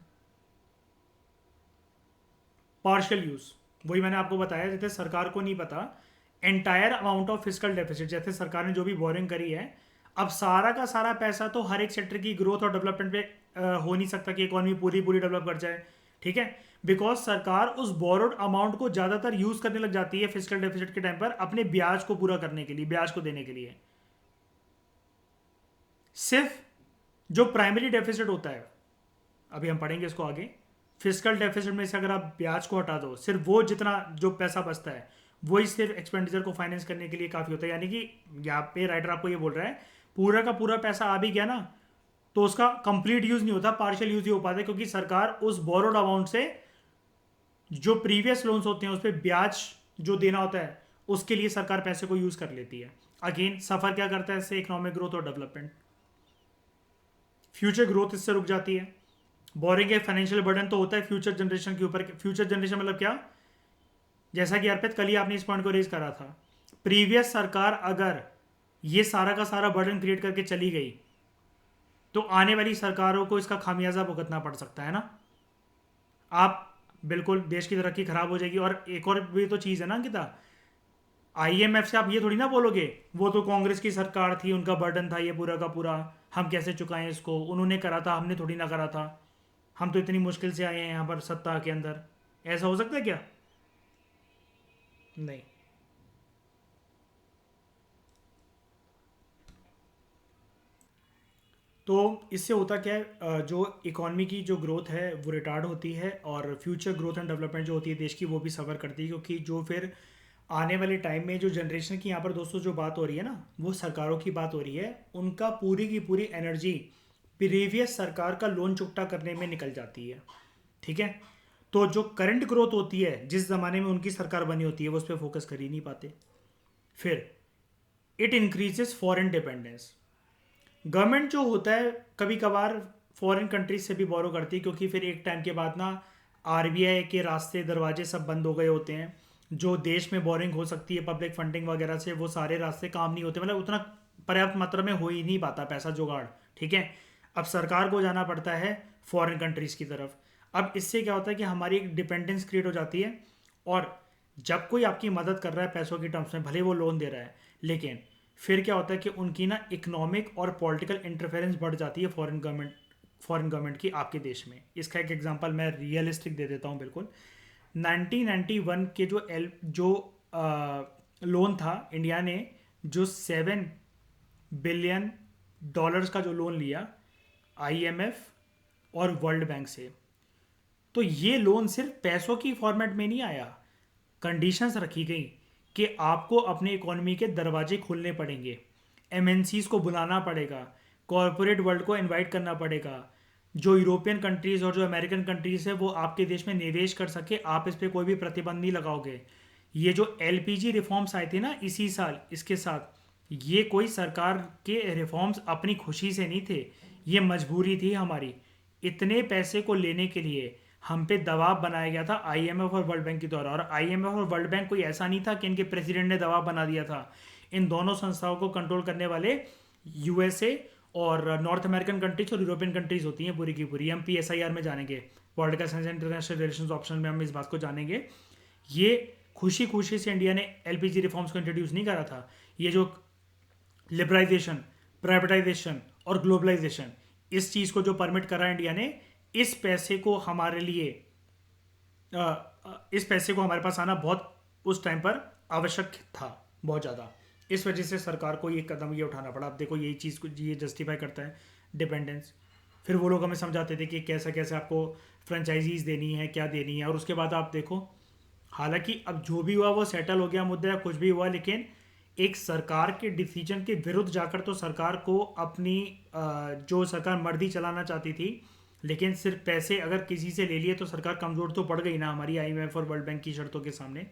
पार्शियल यूज, वही मैंने आपको बताया, जैसे सरकार को नहीं पता entire amount of physical deficit, जैसे सरकार ने जो भी बोरिंग करी है, अब सारा का सारा पैसा तो हर एक सेक्टर की ग्रोथ और डेवलपमेंट पे हो नहीं सकता कि इकोनॉमी पूरी पूरी डेवलप कर जाए, ठीक है, बिकॉज सरकार उस बोरोड अमाउंट को ज़्यादातर यूज करने लग जाती है फिजिकल डेफिसिट के टाइम पर अपने ब्याज को पूरा करने के लिए, ब्याज को देने के लिए। सिर्फ जो प्राइमरी डेफिसिट होता है, अभी हम पढ़ेंगे इसको आगे, फिजिकल डेफिसिट में से अगर आप ब्याज को हटा दो, सिर्फ वो जितना जो पैसा बचता है वही सिर्फ एक्सपेंडिचर को फाइनेंस करने के लिए काफ़ी होता है। यानी कि यहाँ पे राइटर आपको ये बोल रहा है पूरा का पूरा पैसा आ भी गया ना तो उसका कंप्लीट यूज़ नहीं होता, पार्शियल यूज़ ही हो पाता है, क्योंकि सरकार उस बोरोड अमाउंट से जो प्रीवियस लोन्स होते हैं उस पर ब्याज जो देना होता है उसके लिए सरकार पैसे को यूज़ कर लेती है। अगेन सफ़र क्या करता है इससे, इकोनॉमिक ग्रोथ और डेवलपमेंट, फ्यूचर ग्रोथ इससे रुक जाती है। बोरिंग एक फाइनेंशियल बर्डन तो होता है फ्यूचर जनरेशन के ऊपर। फ्यूचर जनरेशन मतलब क्या, जैसा कि अर्पित कल ही आपने इस पॉइंट को रेज करा था, प्रीवियस सरकार अगर ये सारा का सारा बर्डन क्रिएट करके चली गई तो आने वाली सरकारों को इसका खामियाजा भुगतना पड़ सकता है ना। आप बिल्कुल देश की तरक्की खराब हो जाएगी। और एक और भी तो चीज़ है ना अंकिता, आईएमएफ से आप ये थोड़ी ना बोलोगे वो तो कांग्रेस की सरकार थी, उनका बर्डन था ये पूरा का पूरा, हम कैसे चुकाएं इसको, उन्होंने करा था हमने थोड़ी ना करा था, हम तो इतनी मुश्किल से आए हैं यहाँ पर सत्ता के अंदर। ऐसा हो सकता है क्या? नहीं। तो इससे होता क्या है, जो इकॉनमी की जो ग्रोथ है वो रिटार्ड होती है, और फ्यूचर ग्रोथ एंड डेवलपमेंट जो होती है देश की वो भी सफ़र करती है, क्योंकि जो फिर आने वाले टाइम में जो जनरेशन की यहाँ पर दोस्तों जो बात हो रही है ना, वो सरकारों की बात हो रही है, उनका पूरी की पूरी एनर्जी प्रीवियस सरकार का लोन चुकता करने में निकल जाती है, ठीक है। तो जो करंट ग्रोथ होती है जिस ज़माने में उनकी सरकार बनी होती है वो उस पर फोकस कर ही नहीं पाते। फिर it increases foreign dependence. Government जो होता है कभी कभार फॉरेन कंट्रीज से भी बोरो करती है, क्योंकि फिर एक टाइम के बाद ना आरबीआई के रास्ते दरवाजे सब बंद हो गए होते हैं। जो देश में बोरिंग हो सकती है पब्लिक फंडिंग वगैरह से, वो सारे रास्ते काम नहीं होते, मतलब उतना पर्याप्त मात्रा में हो ही नहीं पाता पैसा जुगाड़, ठीक है। अब सरकार को जाना पड़ता है फॉरेन कंट्रीज़ की तरफ। अब इससे क्या होता है कि हमारी एक डिपेंडेंस क्रिएट हो जाती है, और जब कोई आपकी मदद कर रहा है पैसों की टर्म्स में, भले वो लोन दे रहा है, लेकिन फिर क्या होता है कि उनकी ना इकोनॉमिक और पॉलिटिकल इंटरफेरेंस बढ़ जाती है फॉरेन गवर्नमेंट की आपके देश में। इसका एक एग्जांपल मैं रियलिस्टिक दे देता हूँ बिल्कुल। 1991 के जो लोन था, इंडिया ने जो $7 बिलियन का जो लोन लिया आईएमएफ और वर्ल्ड बैंक से, तो ये लोन सिर्फ पैसों की फॉर्मेट में नहीं आया, कंडीशंस रखी गई कि आपको अपने इकोनॉमी के दरवाजे खोलने पड़ेंगे, एमएनसीज को बुलाना पड़ेगा, कॉरपोरेट वर्ल्ड को इनवाइट करना पड़ेगा, जो यूरोपियन कंट्रीज़ और जो अमेरिकन कंट्रीज़ है वो आपके देश में निवेश कर सके, आप इस पर कोई भी प्रतिबंध नहीं लगाओगे। ये जो एलपीजी रिफॉर्म्स आए थे ना इसी साल, इसके साथ ये कोई सरकार के रिफॉर्म्स अपनी खुशी से नहीं थे, ये मजबूरी थी हमारी। इतने पैसे को लेने के लिए हम पे दबाव बनाया गया था आईएमएफ और वर्ल्ड बैंक के द्वारा, और आईएमएफ और वर्ल्ड बैंक कोई ऐसा नहीं था कि इनके प्रेसिडेंट ने दबाव बना दिया था। इन दोनों संस्थाओं को कंट्रोल करने वाले यूएसए और नॉर्थ अमेरिकन कंट्रीज और यूरोपियन कंट्रीज होती हैं पूरी की पूरी। हम PSIR में जानेंगे, political science international relations option में हम इस बात को जानेंगे। ये खुशी खुशी से इंडिया ने एलपीजी रिफॉर्म्स को इंट्रोड्यूस नहीं करा था। ये जो लिबराइजेशन, प्राइवेटाइजेशन और ग्लोबलाइजेशन, इस चीज़ को जो परमिट करा इंडिया ने, इस पैसे को हमारे लिए इस पैसे को हमारे पास आना बहुत उस टाइम पर आवश्यक था, बहुत ज़्यादा। इस वजह से सरकार को ये कदम ये उठाना पड़ा। अब देखो यही चीज़ को ये जस्टिफाई करता है डिपेंडेंस। फिर वो लोग हमें समझाते थे कि कैसा कैसे आपको फ्रेंचाइजीज देनी है, क्या देनी है, और उसके बाद आप देखो, हालांकि अब जो भी हुआ वो सेटल हो गया मुद्दा या कुछ भी हुआ, लेकिन एक सरकार के डिसीजन के विरुद्ध जाकर तो सरकार को अपनी जो सरकार मर्जी चलाना चाहती थी, लेकिन सिर्फ पैसे अगर किसी से ले लिए तो सरकार कमज़ोर तो पड़ गई ना हमारी आईएमएफ और वर्ल्ड बैंक की शर्तों के सामने,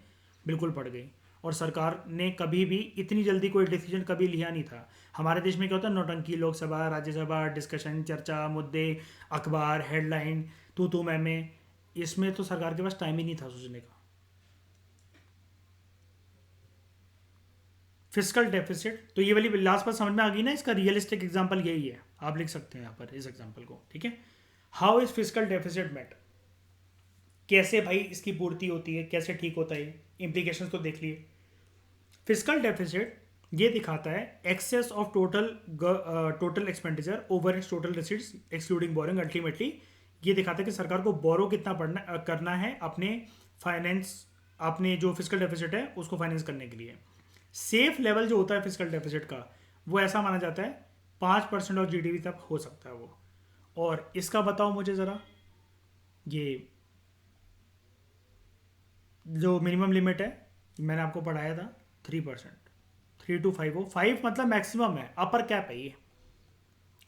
बिल्कुल पड़ गई। और सरकार ने कभी भी इतनी जल्दी कोई डिसीजन कभी लिया नहीं था। हमारे देश में क्या होता है, नौटंकी, लोकसभा राज्यसभा, डिस्कशन, चर्चा, मुद्दे, अखबार, हेडलाइन, तू मैं, इसमें तो सरकार के पास टाइम ही नहीं था सोचने का। फिजिकल डेफिसिट, तो ये वाली लास्ट बात समझ में आ गई ना, इसका रियलिस्टिक एग्जांपल यही है, आप लिख सकते हैं यहाँ पर इस एग्जांपल को, ठीक है। How is fiscal deficit met, कैसे भाई इसकी पूर्ति होती है, कैसे ठीक होता है, इम्प्लीकेशंस तो देख लिए। फिजिकल डेफिसिट ये दिखाता है excess of total expenditure over its total receipts excluding borrowing. Ultimately ये दिखाता है कि सरकार को बोरो कितना करना है अपने फाइनेंस, अपने जो फिजिकल डेफिसिट है उसको फाइनेंस करने के लिए। सेफ लेवल जो होता है फिजिकल डेफिसिट का, वो ऐसा माना जाता है 5% ऑफ जीडीपी तक हो सकता है वो। और इसका बताओ मुझे ज़रा, ये जो मिनिमम लिमिट है मैंने आपको पढ़ाया था 3%, 3 to 5 हो, 5 मतलब मैक्सिमम है, अपर कैप है ये।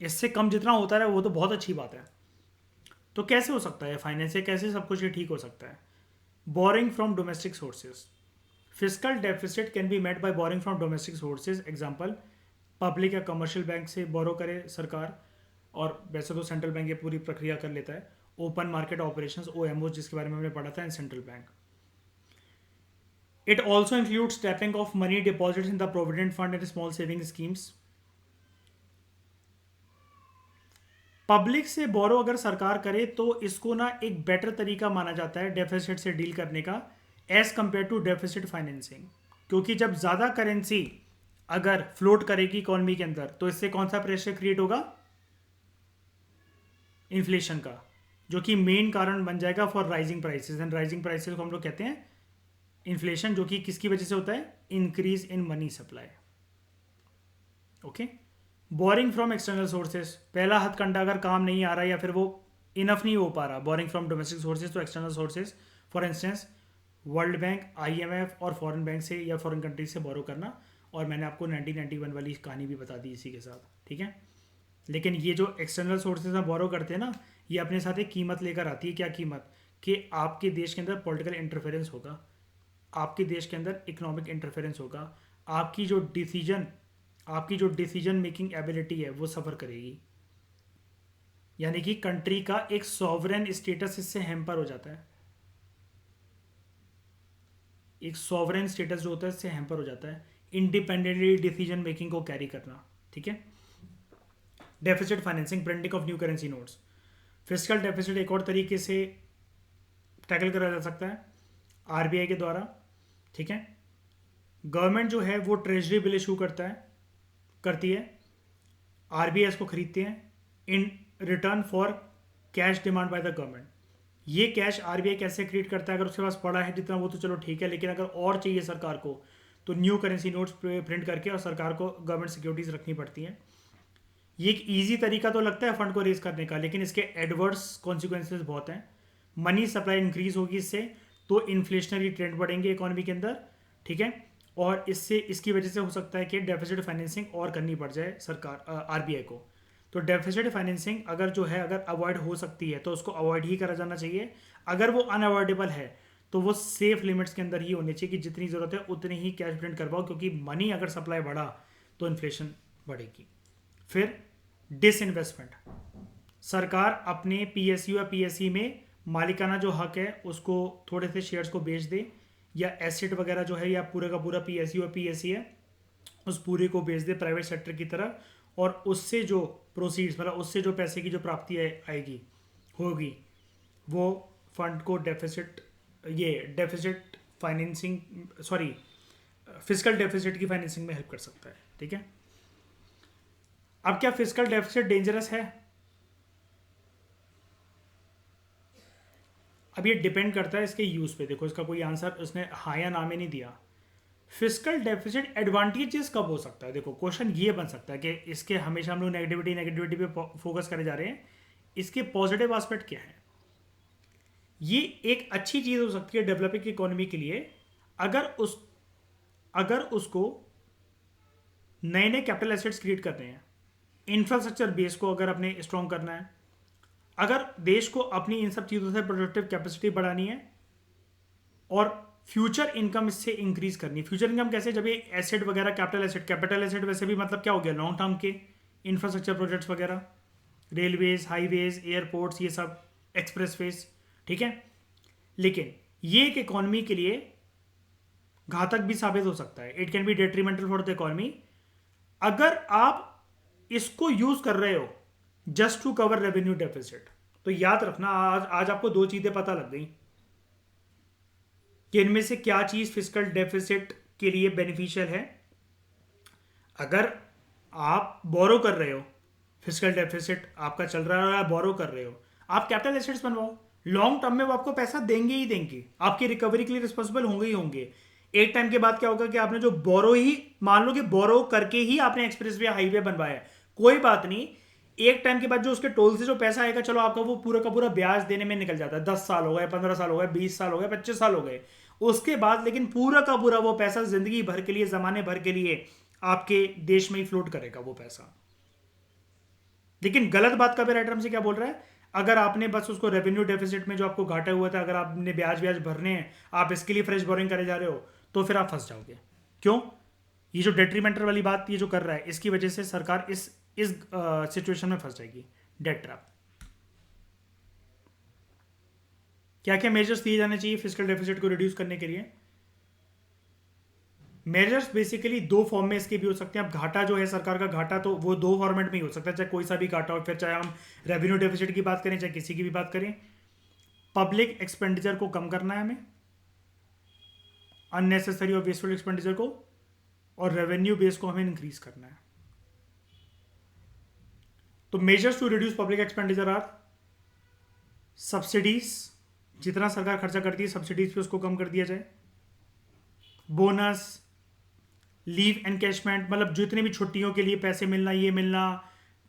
इससे कम जितना होता है वो तो बहुत अच्छी बात है। तो कैसे हो सकता है फाइनेंस से, कैसे सब कुछ ये ठीक हो सकता है? Borrowing from domestic sources, fiscal deficit can be met by borrowing from domestic sources. Example, public या कमर्शियल बैंक से बोरो करे सरकार, और वैसे तो सेंट्रल बैंक ये पूरी प्रक्रिया कर लेता है। ओपन मार्केट ऑपरेशंस, OMO, जिसके बारे में हमने पढ़ा था, in central bank. It also includes tapping of money deposits in the provident fund and small saving schemes. Public से बोरो अगर सरकार करे तो इसको ना एक बेटर तरीका माना जाता है डेफिसिट से डील करने का, as compare to deficit financing. क्योंकि जब ज़्यादा करेंसी अगर फ्लोट करेगी इकोनॉमी के अंदर तो इससे कौन सा प्रेशर क्रिएट होगा? इन्फ्लेशन का, जो कि मेन कारण बन जाएगा for rising prices. And rising prices को हम लोग कहते हैं इन्फ्लेशन, जो कि किसकी वजह से होता है? Increase in money supply. Okay. Boring from external sources, पहला हथकंडा अगर काम नहीं आ रहा या फिर वो इनफ नहीं हो पा रहा, बोरिंग फ्रॉम डोमेस्टिक सोर्सेज, तो external sources, for instance world bank, IMF और फॉरेन बैंक से या फॉरेन कंट्रीज से बोरो करना। और मैंने आपको 1991 वाली कहानी भी बता दी इसी के साथ, ठीक है। लेकिन ये जो एक्सटर्नल सोर्सेज हम बोरो करते हैं ना, ये अपने साथ एक कीमत लेकर आती है। क्या कीमत? कि आपके देश के अंदर पॉलिटिकल इंटरफेरेंस होगा, आपके देश के अंदर इकोनॉमिक इंटरफेरेंस होगा, आपकी जो डिसीजन मेकिंग एबिलिटी है वो सफ़र करेगी। यानी कि कंट्री का एक सॉवरेन स्टेटस इससे हैम्पर हो जाता है। एक सॉवरेन स्टेटस जो होता है इससे हैम्पर हो जाता है, इंडिपेंडेंटली डिसीजन मेकिंग को कैरी करना, ठीक है। Deficit financing, printing of new currency notes. Physical deficit एक और तरीके से टैकल करा जा सकता है RBI के द्वारा, ठीक है। गवर्नमेंट जो है वो ट्रेजरी बिल इशू करती है, RBI इसको खरीदते हैं in return for cash demand by the government. ये कैश RBI कैसे क्रिएट करता है? अगर उसके पास पड़ा है जितना वो तो चलो ठीक है, लेकिन अगर और चाहिए सरकार को तो न्यू करेंसी नोट्स प्रिंट करके और सरकार को गवर्नमेंट सिक्योरिटीज रखनी पड़ती हैं। ये एक ईजी तरीका तो लगता है फंड को रेज करने का, लेकिन इसके एडवर्स कॉन्सिक्वेंसेज बहुत हैं। मनी सप्लाई इंक्रीज होगी इससे, तो इन्फ्लेशनरी ट्रेंड बढ़ेंगे इकोनॉमी के अंदर, ठीक है। और इससे इसकी वजह से हो सकता है कि डेफिसिट फाइनेंसिंग और करनी पड़ जाए सरकार आरबीआई को। तो डेफिसिट फाइनेंसिंग अगर जो है अगर अवॉइड हो सकती है तो उसको अवॉइड ही करा जाना चाहिए। अगर वो अनअवॉइडेबल है तो वो सेफ लिमिट्स के अंदर ही होनी चाहिए कि जितनी ज़रूरत है उतनी ही कैश प्रिंट करवाओ, क्योंकि मनी अगर सप्लाई बढ़ा तो इन्फ्लेशन बढ़ेगी। फिर डिसइन्वेस्टमेंट, सरकार अपने पीएसयू या पीएसई में मालिकाना जो हक है उसको थोड़े से शेयर्स को बेच दे, या एसेट वगैरह जो है या पूरे का पूरा पीएसयू या पीएसई है उस पूरे को बेच दे प्राइवेट सेक्टर की तरफ, और उससे जो प्रोसीड्स मतलब उससे जो पैसे की जो प्राप्ति आएगी होगी वो फंड को deficit financing sorry physical deficit की फाइनेंसिंग में हेल्प कर सकता है। ठीक है, अब क्या फिजिकल डेफिसिट डेंजरस है? अब ये डिपेंड करता है इसके यूज़ पे। देखो इसका कोई आंसर उसने हाँ या ना में नहीं दिया। फिजिकल डेफिसिट एडवांटेजेस कब हो सकता है? देखो क्वेश्चन ये बन सकता है कि इसके हमेशा हम लोग नेगेटिविटी पे फोकस करे जा रहे हैं, इसके पॉजिटिव एस्पेक्ट क्या है? ये एक अच्छी चीज़ हो सकती है डेवलपिंग इकोनॉमी के लिए अगर उसको नए नए कैपिटल एसेट्स क्रिएट करने हैं, इंफ्रास्ट्रक्चर बेस को अगर अपने स्ट्रॉन्ग करना है, अगर देश को अपनी इन सब चीज़ों से प्रोडक्टिव कैपेसिटी बढ़ानी है और फ्यूचर इनकम इससे इंक्रीज करनी है। फ्यूचर इनकम कैसे? जब ये एसेट वगैरह कैपिटल एसेट वैसे भी मतलब क्या हो गया, लॉन्ग टर्म के इंफ्रास्ट्रक्चर प्रोजेक्ट्स वगैरह, रेलवेज, हाईवेज, एयरपोर्ट्स, ये सब एक्सप्रेसवेज। ठीक है, लेकिन ये एक इकोनॉमी के लिए घातक भी साबित हो सकता है। It can be detrimental for the economy अगर आप इसको यूज कर रहे हो just to cover revenue deficit. तो याद रखना, आज आपको दो चीजें पता लग गई कि इनमें से क्या चीज फिजिकल डेफिसिट के लिए बेनिफिशियल है। अगर आप बोरो कर रहे हो, फिजिकल डेफिसिट आपका चल रहा है, आप बोरो कर रहे हो, आप कैपिटल एसेट्स बनवाओ, लॉन्ग टर्म में वो आपको पैसा देंगे ही देंगे, आपकी रिकवरी के लिए रिस्पॉन्सिबल होंगे ही होंगे। एक टाइम के बाद क्या होगा कि आपने जो बोरो ही मान लो कि बोरो करके ही आपने एक्सप्रेस वे हाईवे बनवाया, कोई बात नहीं, एक टाइम के बाद जो उसके टोल से जो पैसा आएगा, चलो आपका वो पूरा का पूरा ब्याज देने में निकल जाता है। 10 साल हो गए, 15 साल हो गए, 20 साल हो गए, 25 साल हो गए, उसके बाद लेकिन पूरा का पूरा वो पैसा जिंदगी भर के लिए, जमाने भर के लिए आपके देश में ही फ्लोट करेगा वो पैसा। लेकिन गलत बात का भी राइटर हमसे क्या बोल रहा है, अगर आपने बस उसको रेवेन्यू डेफिसिट में जो आपको घाटा हुआ था, अगर आपने ब्याज ब्याज भरने हैं, आप इसके लिए फ्रेश बोरिंग करे जा रहे हो, तो फिर आप फंस जाओगे। क्यों? ये जो डेट्रीमेंटल वाली बात ये जो कर रहा है, इसकी वजह से सरकार इस सिचुएशन में फंस जाएगी, डेट ट्रैप। क्या क्या मेजर्स दिए जाने चाहिए फिजिकल डेफिसिट को रिड्यूस करने के लिए? मेजर्स बेसिकली दो फॉर्म में इसके भी हो सकते हैं। अब घाटा जो है सरकार का घाटा, तो वो दो फॉर्मेट में ही हो सकता है, चाहे कोई सा भी घाटा हो, फिर चाहे हम रेवेन्यू डेफिसिट की बात करें चाहे किसी की भी बात करें। पब्लिक एक्सपेंडिचर को कम करना है हमें, अननेसेसरी और वेस्टफुल एक्सपेंडिचर को, और रेवेन्यू बेस को हमें इंक्रीज करना है। तो measures to reduce public expenditure are subsidies, जितना सरकार खर्चा करती है सब्सिडीज पे उसको कम कर दिया जाए, बोनस, लीव एनकैशमेंट, मतलब जितने भी छुट्टियों के लिए पैसे मिलना, ये मिलना,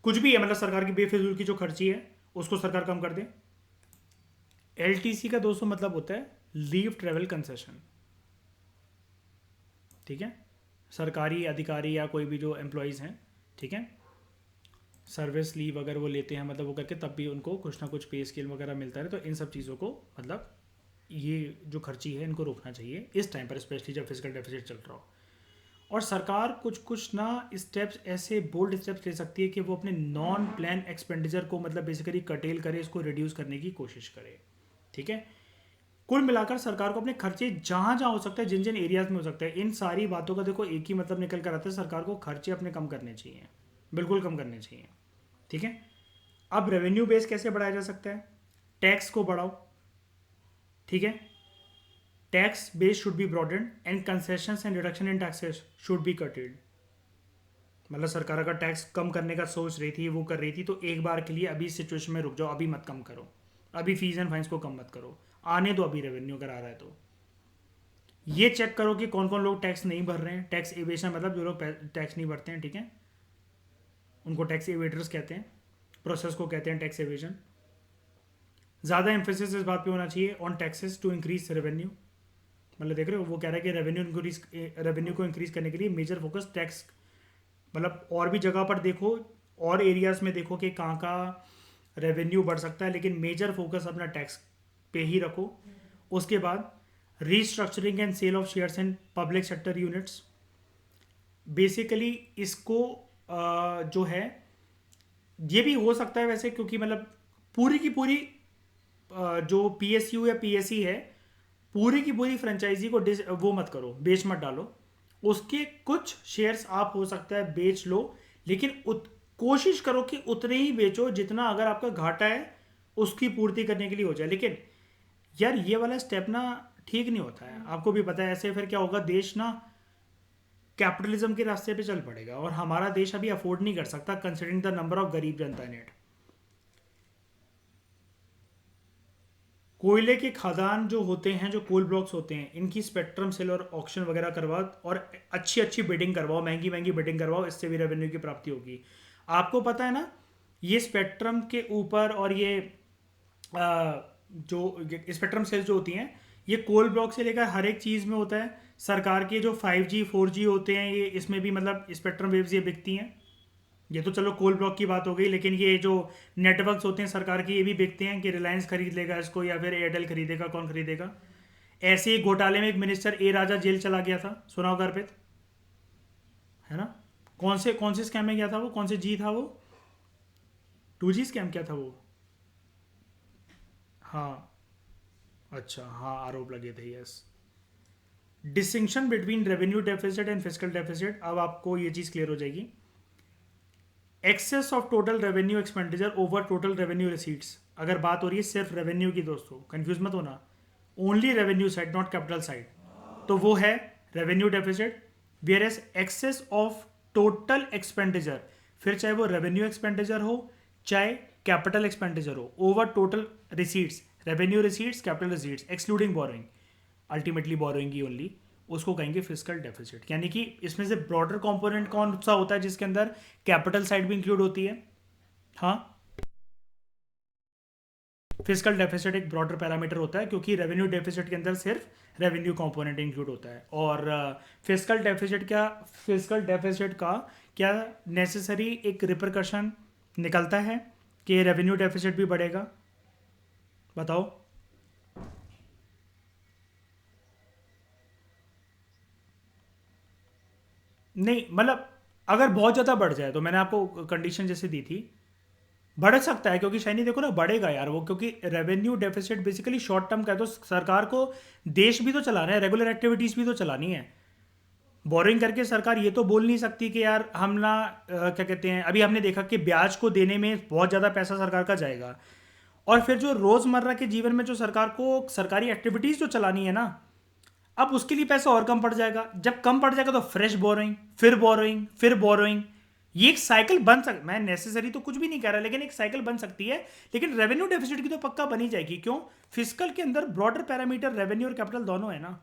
कुछ भी है, मतलब सरकार की बेफिजूल की जो खर्ची है उसको सरकार कम कर दे। एलटीसी का दोस्तों मतलब होता है लीव ट्रेवल कंसेशन। ठीक है, सरकारी अधिकारी या कोई भी जो एम्प्लॉयज़ हैं, ठीक है, सर्विस लीव अगर वो लेते हैं, मतलब वो करके, तब भी उनको कुछ ना कुछ पे स्केल वगैरह मिलता है। तो इन सब चीज़ों को मतलब ये जो खर्ची है इनको रोकना चाहिए इस टाइम पर, स्पेशली जब फिजिकल डेफिसिट चल रहा हो। और सरकार कुछ कुछ ना स्टेप्स, ऐसे बोल्ड स्टेप्स ले सकती है कि वो अपने नॉन प्लान एक्सपेंडिचर को मतलब बेसिकली कटेल करे, इसको रिड्यूस करने की कोशिश करे। ठीक है, कुल मिलाकर सरकार को अपने खर्चे जहाँ जहाँ हो सकता है, जिन जिन एरियाज में हो सकता है, इन सारी बातों का देखो एक ही मतलब निकल कर आता है, सरकार को खर्चे अपने कम करने चाहिए, बिल्कुल कम करने चाहिए। ठीक है, अब रेवेन्यू बेस कैसे बढ़ाया जा सकता है? टैक्स को बढ़ाओ। ठीक है, tax base should be broadened and concessions and reduction in taxes should be cutted. मतलब सरकार अगर टैक्स कम करने का सोच रही थी, वो कर रही थी, तो एक बार के लिए अभी इस सिचुएशन में रुक जाओ, अभी मत कम करो, अभी फीस एंड फाइन्स को कम मत करो, आने दो अभी रेवेन्यू अगर आ रहा है तो। ये चेक करो कि कौन कौन लोग टैक्स नहीं भर रहे हैं। टैक्स एवेशन मतलब जो लोग टैक्स नहीं भरते हैं, ठीक है, उनको टैक्स एवेटर्स कहते हैं, प्रोसेस को कहते हैं टैक्स एवेजन। ज़्यादा एम्फेसिस इस बात पे होना चाहिए on taxes to increase revenue. मतलब देख रहे हो, वो कह रहा है कि रेवेन्यू को इंक्रीज करने के लिए मेजर फोकस टैक्स, मतलब और भी जगह पर देखो, और एरियाज में देखो कि कहाँ का रेवेन्यू बढ़ सकता है, लेकिन मेजर फोकस अपना टैक्स पे ही रखो। उसके बाद restructuring and sale of shares in public sector units, basically इसको जो है, ये भी हो सकता है वैसे, क्योंकि मतलब पूरी की पूरी जो पीएसयू या पीएससी है, पूरी की पूरी फ्रेंचाइजी को वो मत करो, बेच मत डालो। उसके कुछ शेयर्स आप हो सकता है बेच लो, लेकिन कोशिश करो कि उतने ही बेचो जितना अगर आपका घाटा है उसकी पूर्ति करने के लिए हो जाए। लेकिन यार ये वाला स्टेप ना ठीक नहीं होता है, आपको भी पता है। ऐसे फिर क्या होगा, देश ना कैपिटलिज्म के रास्ते पे चल पड़ेगा, और हमारा देश अभी अफोर्ड नहीं कर सकता कंसिडरिंग द नंबर ऑफ गरीब जनता नेट। कोयले के खदान जो होते हैं, जो कोल ब्लॉक्स होते हैं, इनकी स्पेक्ट्रम सेल और ऑक्शन वगैरह करवाओ, और अच्छी अच्छी बिडिंग करवाओ, महंगी महंगी बिडिंग करवाओ, इससे भी रेवेन्यू की प्राप्ति होगी। आपको पता है ना, ये स्पेक्ट्रम के ऊपर, और ये जो स्पेक्ट्रम सेल्स जो होती हैं, ये कोल ब्लॉक से लेकर हर एक चीज़ में होता है। सरकार के जो 5G 4G होते हैं, ये इसमें भी मतलब स्पेक्ट्रम वेव्स ये बिकती हैं। ये तो चलो कोल ब्लॉक की बात हो गई, लेकिन ये जो नेटवर्क्स होते हैं सरकार के, ये भी बिकते हैं कि रिलायंस खरीद लेगा इसको या फिर एयरटेल खरीदेगा, कौन खरीदेगा। ऐसे ही घोटाले में एक मिनिस्टर ए राजा जेल चला गया था, सुना होगा अर्पित, है ना? कौन से स्कैम में गया था वो, कौन से जी था वो, 2G स्कैम क्या था वो? हाँ, अच्छा, हाँ, आरोप लगे थे, yes. Distinction between revenue deficit and fiscal deficit, अब आपको ये चीज़ क्लियर हो जाएगी। Excess of total revenue expenditure over total revenue receipts, अगर बात हो रही है सिर्फ रेवेन्यू की, दोस्तों कंफ्यूज मत होना, only revenue side, not capital side, तो वो है revenue deficit. Whereas excess of total expenditure, फिर चाहे वो रेवेन्यू एक्सपेंडिचर हो चाहे कैपिटल एक्सपेंडिचर हो, over total receipts, revenue receipts, capital receipts excluding borrowing, ultimately borrowing की ओनली, उसको कहेंगे फिजिकल डेफिसिट। यानी कि इसमें से ब्रॉडर कंपोनेंट कौन सा होता है, जिसके अंदर कैपिटल साइड भी इंक्लूड होती है? हाँ, फिजिकल डेफिसिट एक ब्रॉडर पैरामीटर होता है, क्योंकि रेवेन्यू डेफिसिट के अंदर सिर्फ रेवेन्यू कंपोनेंट इंक्लूड होता है। और फिजिकल डेफिसिट का क्या नेसेसरी एक रिपरकशन निकलता है कि रेवेन्यू डेफिसिट भी बढ़ेगा? बताओ। नहीं मतलब, अगर बहुत ज़्यादा बढ़ जाए तो मैंने आपको कंडीशन जैसे दी थी, बढ़ सकता है, क्योंकि शायद नहीं, देखो ना, बढ़ेगा यार वो, क्योंकि revenue deficit basically short term का है, तो सरकार को देश भी तो चलाना है, रेगुलर एक्टिविटीज़ भी तो चलानी है। बोरिंग करके सरकार ये तो बोल नहीं सकती कि यार हम ना क्या कहते हैं, अभी हमने देखा कि ब्याज को देने में बहुत ज़्यादा पैसा सरकार का जाएगा, और फिर जो रोज़मर्रा के जीवन में जो सरकार को सरकारी एक्टिविटीज़ जो चलानी है ना, अब उसके लिए पैसा और कम पड़ जाएगा। जब कम पड़ जाएगा तो फ्रेश बोरोइंग, फिर बोरोइंग, फिर बोरोइंग, ये एक साइकिल बन सक मैं नेसेसरी तो कुछ भी नहीं कह रहा, लेकिन एक साइकिल बन सकती है। लेकिन रेवेन्यू डेफिसिट की तो पक्का बनी जाएगी, क्यों? फिजिकल के अंदर ब्रॉडर पैरामीटर रेवेन्यू और कैपिटल दोनों है ना।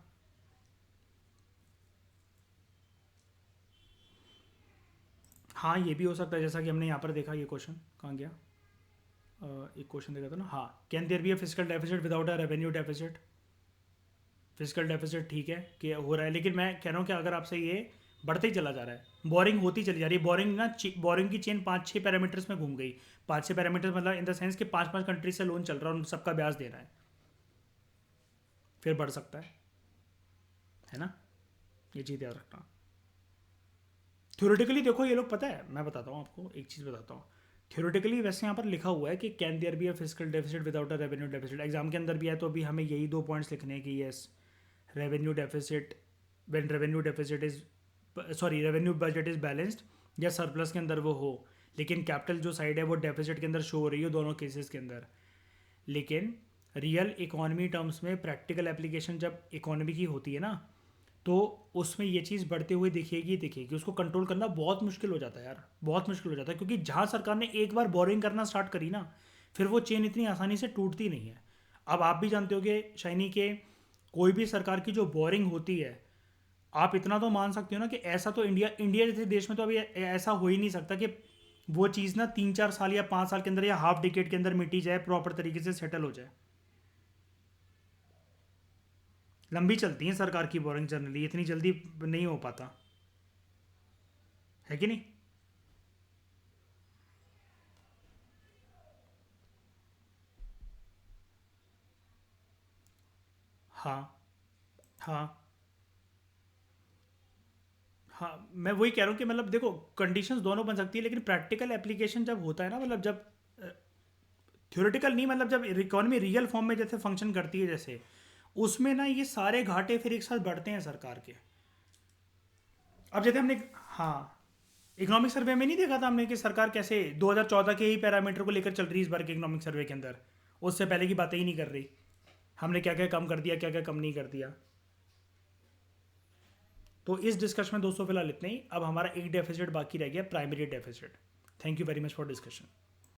हाँ, ये भी हो सकता है, जैसा कि हमने यहाँ पर देखा, ये क्वेश्चन कहाँ गया, एक क्वेश्चन देखा था ना, हाँ, can there be a fiscal deficit without a revenue deficit? Fiscal deficit ठीक है कि हो रहा है, लेकिन मैं कह रहा हूँ कि अगर आपसे ये बढ़ते ही चला जा रहा है, बोरिंग होती चली जा रही है, बोरिंग की चेन 5-6 पैरामीटर्स में घूम गई। 5-6 पैरामीटर्स मतलब इन द सेंस कि 5-5 कंट्री से लोन चल रहा है, उन सबका ब्याज दे रहा है, फिर बढ़ सकता है ना? ये चीज़ याद रखना। थ्योरेटिकली देखो, ये लोग, पता है, मैं बताता हूँ आपको एक चीज़ बताता हूँ। थ्योरेटिकली वैसे यहाँ पर लिखा हुआ है कि can there be a fiscal deficit without a revenue deficit, exam के अंदर भी है, तो अभी हमें यही 2 पॉइंट्स लिखने हैं कि yes, revenue deficit, when revenue deficit is, sorry, revenue budget is balanced, या सरप्लस के अंदर वो हो, लेकिन कैपिटल जो साइड है वो डेफिसिट के अंदर शो हो रही हो, दोनों केसेस के अंदर। लेकिन रियल इकोनॉमी टर्म्स में प्रैक्टिकल एप्लीकेशन जब इकोनॉमी की होती है ना, तो उसमें ये चीज़ बढ़ते हुए दिखेगी दिखेगी, उसको कंट्रोल करना बहुत मुश्किल हो जाता है यार, बहुत मुश्किल हो जाता है, क्योंकि जहाँ सरकार ने एक बार बोरिंग करना स्टार्ट करी ना, फिर वो चेन इतनी आसानी से टूटती नहीं है। अब आप भी जानते हो कि शाइनी के कोई भी सरकार की जो बोरिंग होती है, आप इतना तो मान सकते हो ना कि ऐसा तो इंडिया इंडिया जैसे देश में तो अभी ऐसा हो ही नहीं सकता कि वो चीज़ ना 3-4 साल या 5 साल के अंदर या हाफ डिकेड के अंदर मिटी जाए, प्रॉपर तरीके से सेटल हो जाए। लंबी चलती है सरकार की बोरिंग जनरली, इतनी जल्दी नहीं हो पाता, है कि नहीं? हाँ हाँ हाँ, मैं वही कह रहा हूँ कि मतलब देखो, कंडीशंस दोनों बन सकती है, लेकिन प्रैक्टिकल एप्लीकेशन जब होता है ना, मतलब जब थ्योरेटिकल नहीं, मतलब जब इकोनॉमी रियल फॉर्म में जैसे फंक्शन करती है जैसे, उसमें ना ये सारे घाटे फिर एक साथ बढ़ते हैं सरकार के। अब जैसे हमने, हाँ, इकोनॉमिक सर्वे में नहीं देखा था हमने कि सरकार कैसे 2014 के ही पैरामीटर को लेकर चल रही है इस बार के इकोनॉमिक सर्वे के अंदर, उससे पहले की बातें ही नहीं कर रही। हमने क्या क्या कम कर दिया, क्या क्या कम नहीं कर दिया। तो इस डिस्कशन में दोस्तों फिलहाल इतना ही। अब हमारा एक डेफिसिट बाकी रह गया, primary deficit. Thank you very much for discussion.